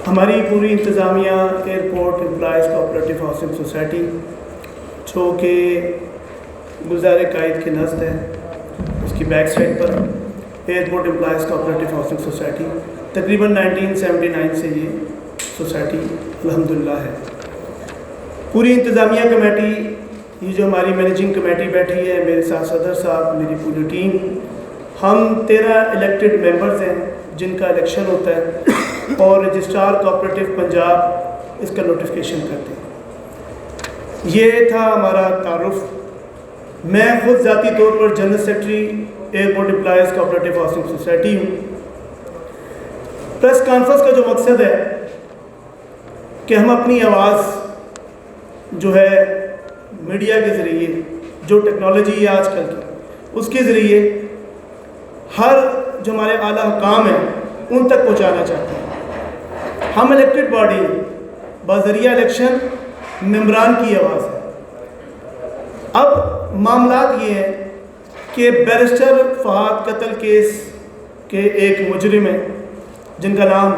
ہماری پوری انتظامیہ airport employees cooperative housing society جو کہ گلزار قائد کے نزد ہے، اس کی بیک سائڈ پر airport employees cooperative housing society تقریباً 1979 سے یہ سوسائٹی الحمدللہ ہے۔ پوری انتظامیہ کمیٹی، یہ جو ہماری مینیجنگ کمیٹی بیٹھی ہے، میرے ساتھ صدر صاحب، میری پوری ٹیم، ہم 13 الیکٹڈ ممبرز ہیں جن کا الیکشن ہوتا ہے اور رجسٹرار کوآپریٹو پنجاب اس کا نوٹیفیکیشن کرتے ہیں۔ یہ تھا ہمارا تعارف۔ میں خود ذاتی طور پر general secretary airport employees cooperative housing society ہوں۔ پریس کانفرنس کا جو مقصد ہے کہ ہم اپنی آواز جو ہے میڈیا کے ذریعے، جو ٹیکنالوجی ہے آج کل کی، اس کے ذریعے ہر جو ہمارے اعلیٰ حکام ہیں ان تک پہنچانا چاہتے ہیں۔ ہم الیکٹڈ باڈی بذریعہ الیکشن ممبران کی آواز ہے۔ اب معاملات یہ ہیں کہ بیرسٹر فہد قتل کیس کے ایک مجرم ہیں جن کا نام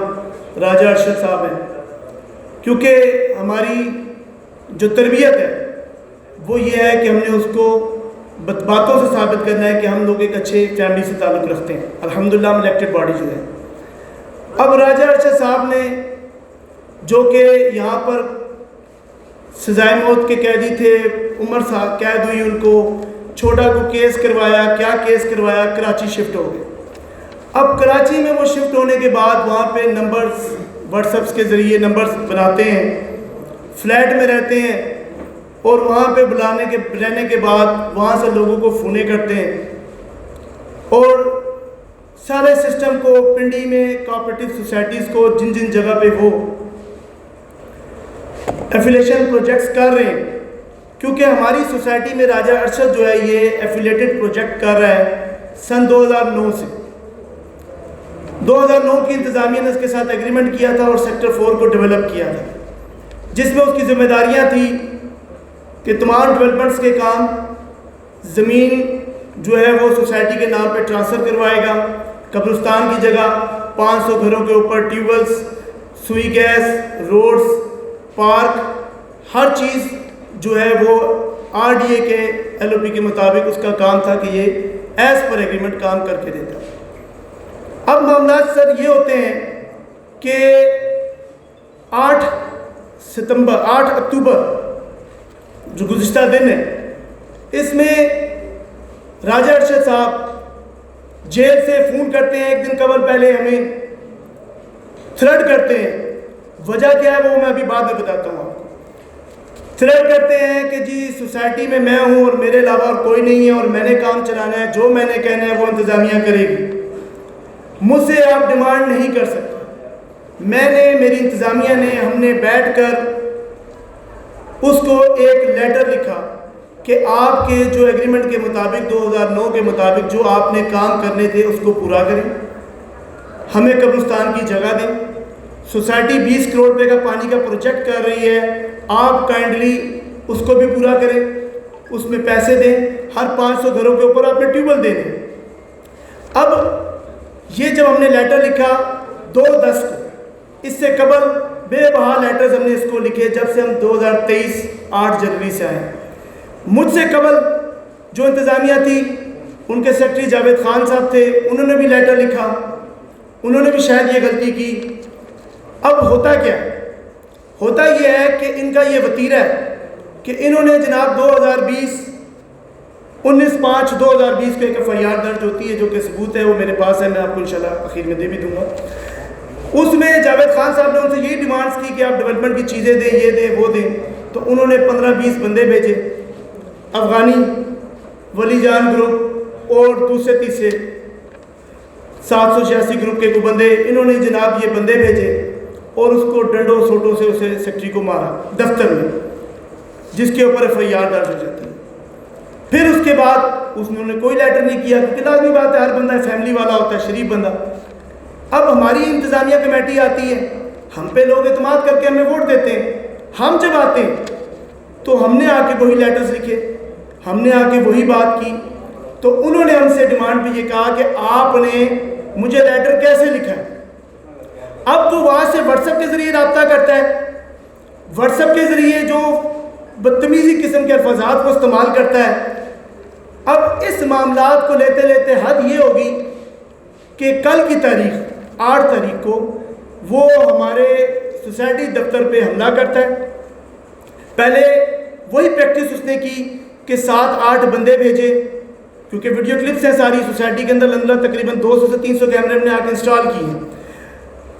راجہ ارشد صاحب ہے۔ کیونکہ ہماری جو تربیت ہے وہ یہ ہے کہ ہم نے اس کو باتوں سے ثابت کرنا ہے کہ ہم لوگ ایک اچھے فیملی سے تعلق رکھتے ہیں۔ الحمدللہ ہم الیکٹڈ باڈی جو ہے۔ اب راجہ ارشد صاحب نے جو کہ یہاں پر سزائے موت کے قیدی تھے، عمر صاحب قید ہوئی، ان کو چھوٹا کو کیس کروایا، کیا کیس کروایا، کراچی شفٹ ہو گئے۔ اب کراچی میں وہ شفٹ ہونے کے بعد وہاں پہ نمبرز واٹس ایپس کے ذریعے نمبرز بناتے ہیں، فلیٹ میں رہتے ہیں اور وہاں پہ رہنے کے بعد وہاں سے لوگوں کو فونے کرتے ہیں اور سارے سسٹم کو پنڈی میں کوآپریٹو سوسائٹیز کو جن جن جگہ پہ وہ ایفیلیشن پروجیکٹس کر رہے ہیں، کیونکہ ہماری سوسائٹی میں راجہ ارشد جو ہے یہ ایفیلیٹڈ پروجیکٹ کر رہا ہے سن 2009 سے۔ 2009 کی انتظامیہ نے اس کے ساتھ ایگریمنٹ کیا تھا اور سیکٹر 4 کو ڈیولپ کیا تھا، جس میں اس کی ذمہ داریاں تھیں کہ تمام ڈیولپمنٹس کے کام، زمین جو ہے وہ سوسائٹی کے نام پہ ٹرانسفر کروائے گا، قبرستان کی جگہ 500 گھروں کے اوپر ٹیوب ویلز، سوئی گیس، روڈز، پارک، ہر چیز جو ہے وہ RDA کے LOP کے مطابق اس کا کام تھا کہ یہ ایز پر ایگریمنٹ کام کر کے دیتا۔ اب معاملات سر یہ ہوتے ہیں کہ 8 اکتوبر جو گزشتہ دن ہے، اس میں راجہ ارشد صاحب جیل سے فون کرتے ہیں، ایک دن قبل پہلے ہمیں تھریٹ کرتے ہیں۔ وجہ کیا ہے وہ میں ابھی بعد میں بتاتا ہوں آپ کو۔ تھریٹ کرتے ہیں کہ جی سوسائٹی میں ہوں اور میرے علاوہ اور کوئی نہیں ہے اور میں نے کام چلانا ہے، جو میں نے کہنا ہے وہ انتظامیہ کرے گی، مجھ سے آپ ڈیمانڈ نہیں کر سکتے۔ میں نے، میری انتظامیہ نے، ہم نے بیٹھ کر اس کو ایک لیٹر لکھا کہ آپ کے جو ایگریمنٹ کے مطابق 2009 کے مطابق جو آپ نے کام کرنے تھے اس کو پورا کریں، ہمیں قبرستان کی جگہ دیں، سوسائٹی 20 کروڑ روپے کا پانی کا پروجیکٹ کر رہی ہے، آپ کائنڈلی اس کو بھی پورا کریں، اس میں پیسے دیں، ہر 500 گھروں کے اوپر آپ نے ٹیوب ویل دے دیں۔ اب یہ جب ہم نے لیٹر لکھا 2/10 کو، اس سے قبل بے بہا لیٹرز ہم نے اس کو لکھے جب سے ہم 2023 8 جنوری سے آئے۔ مجھ سے قبل جو انتظامیہ تھی، ان کے سیکرٹری جاوید خان صاحب تھے، انہوں نے بھی لیٹر لکھا، انہوں نے بھی شاید یہ غلطی کی۔ اب ہوتا کیا ہے؟ ہوتا یہ ہے کہ ان کا یہ وتیرہ ہے کہ انہوں نے جناب 19/5/2020 کو ایک FIR درج ہوتی ہے جو کہ ثبوت ہے، وہ میرے پاس ہے، میں آپ کو انشاءاللہ اخیر میں دے بھی دوں گا۔ اس میں جاوید خان صاحب نے ان سے یہی ڈیمانڈز کی کہ آپ ڈیولپمنٹ کی چیزیں دیں، یہ دیں، وہ دیں، تو انہوں نے 15-20 بندے بھیجے، افغانی، ولی جان گروپ اور دوسرے تیسرے 786 گروپ کے کو بندے، انہوں نے جناب یہ بندے بھیجے اور اس کو ڈنڈوں سوٹوں سے اسے سیکرٹری کو مارا دفتر میں، جس کے اوپر FIR درج ہو جاتی ہے۔ پھر اس کے بعد انہوں نے کوئی لیٹر نہیں کیا، کیونکہ لازمی بات ہے، ہر بندہ فیملی والا ہوتا ہے، شریف بندہ۔ اب ہماری انتظامیہ کمیٹی آتی ہے، ہم پہ لوگ اعتماد کر کے ہمیں ووٹ دیتے ہیں، ہم جب آتے ہیں تو ہم نے آ کے وہی لیٹرز لکھے، ہم نے آ کے وہی بات کی، تو انہوں نے ہم سے ڈیمانڈ پہ یہ کہا کہ آپ نے مجھے لیٹر کیسے لکھا ہے. اب وہ وہاں سے واٹس ایپ کے ذریعے رابطہ کرتا ہے, واٹس ایپ کے ذریعے جو بدتمیزی قسم کے الفاظات کو استعمال کرتا ہے. اب اس معاملات کو لیتے لیتے حد یہ ہوگی کہ کل کی تاریخ 8 تاریخ کو وہ ہمارے سوسائٹی دفتر پہ حملہ کرتا ہے. پہلے وہی پریکٹس اس نے کی کہ 7-8 بندے بھیجے, کیونکہ ویڈیو کلپس ہیں ساری سوسائٹی کے اندر تقریباً 200 سے 300 کیمرے نے آ کے انسٹال کی ہیں.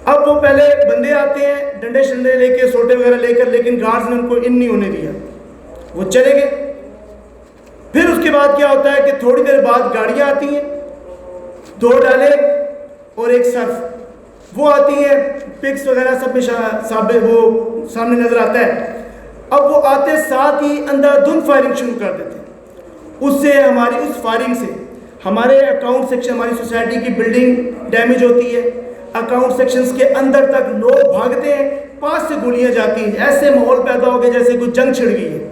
اب وہ پہلے بندے آتے ہیں ڈنڈے شنڈے لے کے, سوٹے وغیرہ لے کر, لیکن گارڈز نے ان کو ان نہیں ہونے دیا, وہ چلے گئے. پھر اس کے بعد کیا ہوتا ہے کہ تھوڑی دیر بعد گاڑیاں آتی ہیں, 2 ڈالے اور ایک سرف, وہ آتی ہیں, پکس وغیرہ سب میں وہ سامنے نظر آتا ہے. اب وہ آتے ساتھ ہی اندھا دھند فائرنگ شروع کر دیتے ہیں. اس سے اس فائرنگ سے ہمارے اکاؤنٹ سیکشن, ہماری سوسائٹی کی بلڈنگ ڈیمیج ہوتی ہے. اکاؤنٹ سیکشنز کے اندر تک لوگ بھاگتے ہیں, پاس سے گولیاں جاتی ہیں. ایسے ماحول پیدا ہو گیا جیسے کوئی جنگ چھڑ گئی ہے.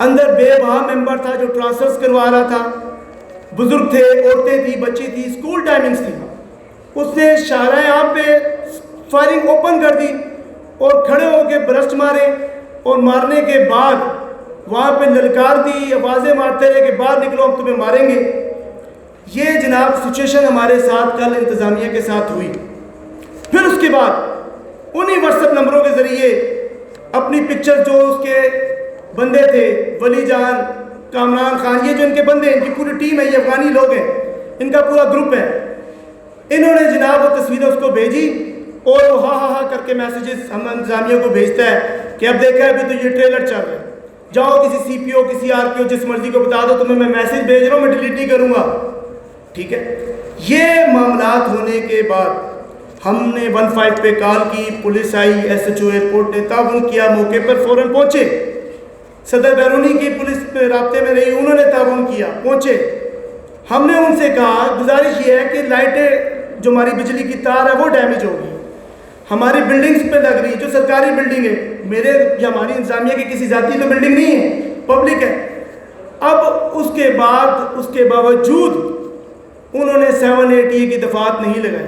اندر بے بہا ممبر تھا جو ٹرانسفرز کروا رہا تھا, بزرگ تھے, عورتیں تھی, بچی تھی, اسکول ٹائمنگز تھی. اس نے شاہراہ عام پہ فائرنگ اوپن کر دی اور کھڑے ہو کے برسٹ مارے, اور مارنے کے بعد وہاں پہ للکار دی, آوازیں مارتے رہے کہ باہر نکلو ہم تمہیں ماریں گے. یہ جناب سچویشن ہمارے ساتھ کل انتظامیہ کے ساتھ ہوئی. پھر اس کے بعد انہی واٹس ایپ نمبروں کے ذریعے اپنی پکچر, جو اس کے بندے تھے ولی جان, کامران خان, یہ جو ان کے بندے ہیں, ان کی پوری ٹیم ہے, یہ افغانی لوگ ہیں, ان کا پورا گروپ ہے, انہوں نے جناب وہ تصویریں اس کو بھیجی اور وہ ہاں ہاں ہاں کر کے میسیجز ہم انتظامیہ کو بھیجتا ہے کہ اب دیکھا ہے ابھی تو یہ ٹریلر چل رہا ہے, جاؤ کسی سی پی او, کسی آر پی او, جس مرضی کو بتا دو تمہیں میں میسیج بھیج رہا ہوں, میں ڈیلیٹ نہیں کروں گا. ٹھیک ہے. یہ معاملات ہونے کے بعد ہم نے 15 پہ کال کی, پولیس آئی, ایس ایچ او ایئرپورٹ نے تعاون کیا, موقع پر فوراً پہنچے. صدر بیرونی کی پولیس پہ رابطے میں رہی, انہوں نے تعاون کیا, پہنچے. ہم نے ان سے کہا گزارش یہ ہے کہ لائٹیں جو ہماری بجلی کی تار ہے وہ ڈیمیج ہوگی, ہماری بلڈنگز پہ لگ رہی, جو سرکاری بلڈنگ ہے, میرے یا ہماری انتظامیہ کی کسی ذاتی تو بلڈنگ نہیں ہے, پبلک ہے. اب اس کے باوجود انہوں نے 780 کی دفعات نہیں لگائی,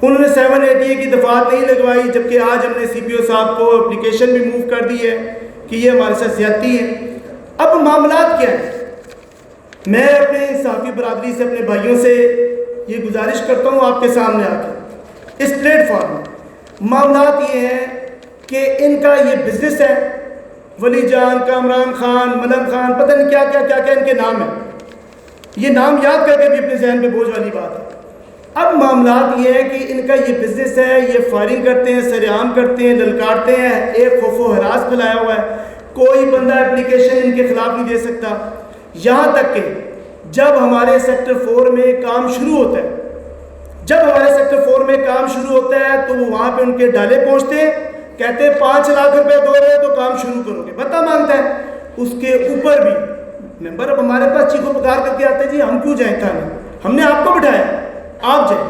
انہوں نے 780 کی دفعات نہیں لگوائی, جبکہ آج ہم نے سی پی او صاحب کو اپلیکیشن بھی موو کر دی ہے کہ یہ ہمارے ساتھ زیادتی ہے. اب معاملات کیا ہیں؟ میں اپنے صحافی برادری سے, اپنے بھائیوں سے یہ گزارش کرتا ہوں آپ کے سامنے آ کے اس پلیٹ فارم میں. معاملات یہ ہیں کہ ان کا یہ بزنس ہے, ولی جان, کامران خان, ملنگ خان, پتہ نہیں کیا کیا کیا کیا ان کے نام ہیں, یہ نام یاد کر کے بھی اپنے ذہن پہ بوجھ والی بات ہے. اب معاملات یہ ہے کہ ان کا یہ بزنس ہے, یہ فائرنگ کرتے ہیں, سرعام کرتے ہیں, للکارتے ہیں, ایک خوف و ہراس پھیلایا ہوا ہے. کوئی بندہ اپلیکیشن ان کے خلاف نہیں دے سکتا. یہاں تک کہ جب ہمارے سیکٹر 4 میں کام شروع ہوتا ہے, تو وہ وہاں پہ ان کے ڈالے پہنچتے ہیں, کہتے ہیں 5 لاکھ روپے دو رہے تو کام شروع کرو گے, بتا مانگتا ہے. اس کے اوپر بھی ممبر اب ہمارے پاس چیخو پکار کر کے آتے ہیں, جی ہم کیوں جائیں تھانے, ہم نے آپ کو بٹھایا, آپ جائیں.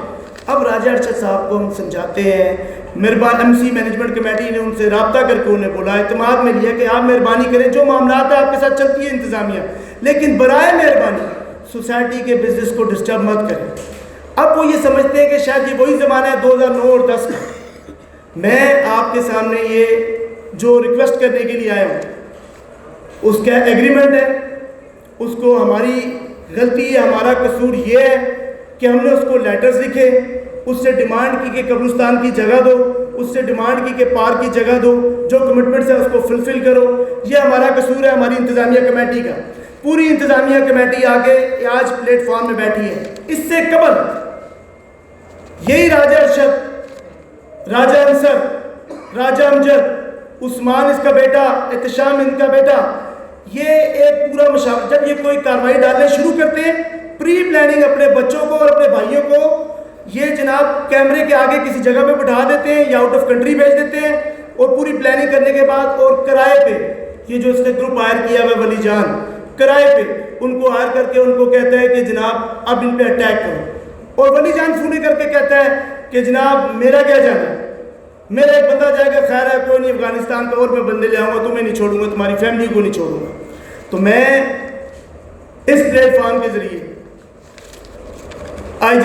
اب راجہ ارشد صاحب کو ہم سمجھاتے ہیں, مہربان ایم سی مینجمنٹ کمیٹی نے ان سے رابطہ کر کے انہیں بولا, اعتماد میں لیا کہ آپ مہربانی کریں, جو معاملات ہیں آپ کے ساتھ چلتی ہے انتظامیہ, لیکن برائے مہربانی سوسائٹی کے بزنس کو ڈسٹرب مت کریں. اب وہ یہ سمجھتے ہیں کہ شاید یہ وہی زمانہ ہے 2009 اور 10 کا. میں آپ کے سامنے یہ جو ریکویسٹ کرنے کے لیے آیا ہوں, اس کا ایگریمنٹ ہے, اس کو ہماری غلطی ہے, ہمارا قصور یہ ہے کہ ہم نے اس کو لیٹرز لکھے, اس سے ڈیمانڈ کی کہ قبرستان کی جگہ دو, اس سے ڈیمانڈ کی کہ پارک کی جگہ دو, جو کمٹمنٹس ہے اس کو فلفل کرو. یہ ہمارا قصور ہے, ہماری انتظامیہ کمیٹی کا. پوری انتظامیہ کمیٹی آگے آج پلیٹ فارم میں بیٹھی ہے. اس سے قبل یہی راجہ ارشد, راجہ انصر, راجہ امجد, عثمان اس کا بیٹا, احتشام ان کا بیٹا, یہ ایک پورا مشاورت, جب یہ کوئی کارروائی ڈالنے شروع کرتے ہیں, پری پلاننگ اپنے بچوں کو اور اپنے بھائیوں کو یہ جناب کیمرے کے آگے کسی جگہ پہ بٹھا دیتے ہیں یا آؤٹ آف کنٹری بھیج دیتے ہیں, اور پوری پلاننگ کرنے کے بعد اور کرائے پہ, یہ جو اس نے گروپ ہائر کیا ہوا ولی جان, کرائے پہ ان کو ہائر کر کے ان کو کہتا ہے کہ جناب اب ان پہ اٹیک کرو, اور ولی جان فون کر کے کہتا ہے کہ جناب میرا کیا جانا ہے, میرا ایک بندہ جائے گا, خیر ہے کوئی نہیں, افغانستان کا اور میں بندے لے آؤں گا, تمہیں نہیں چھوڑوں گا, تمہاری فیملی کو نہیں چھوڑوں گا. تو میں اس پلیٹ فارم کے ذریعے IG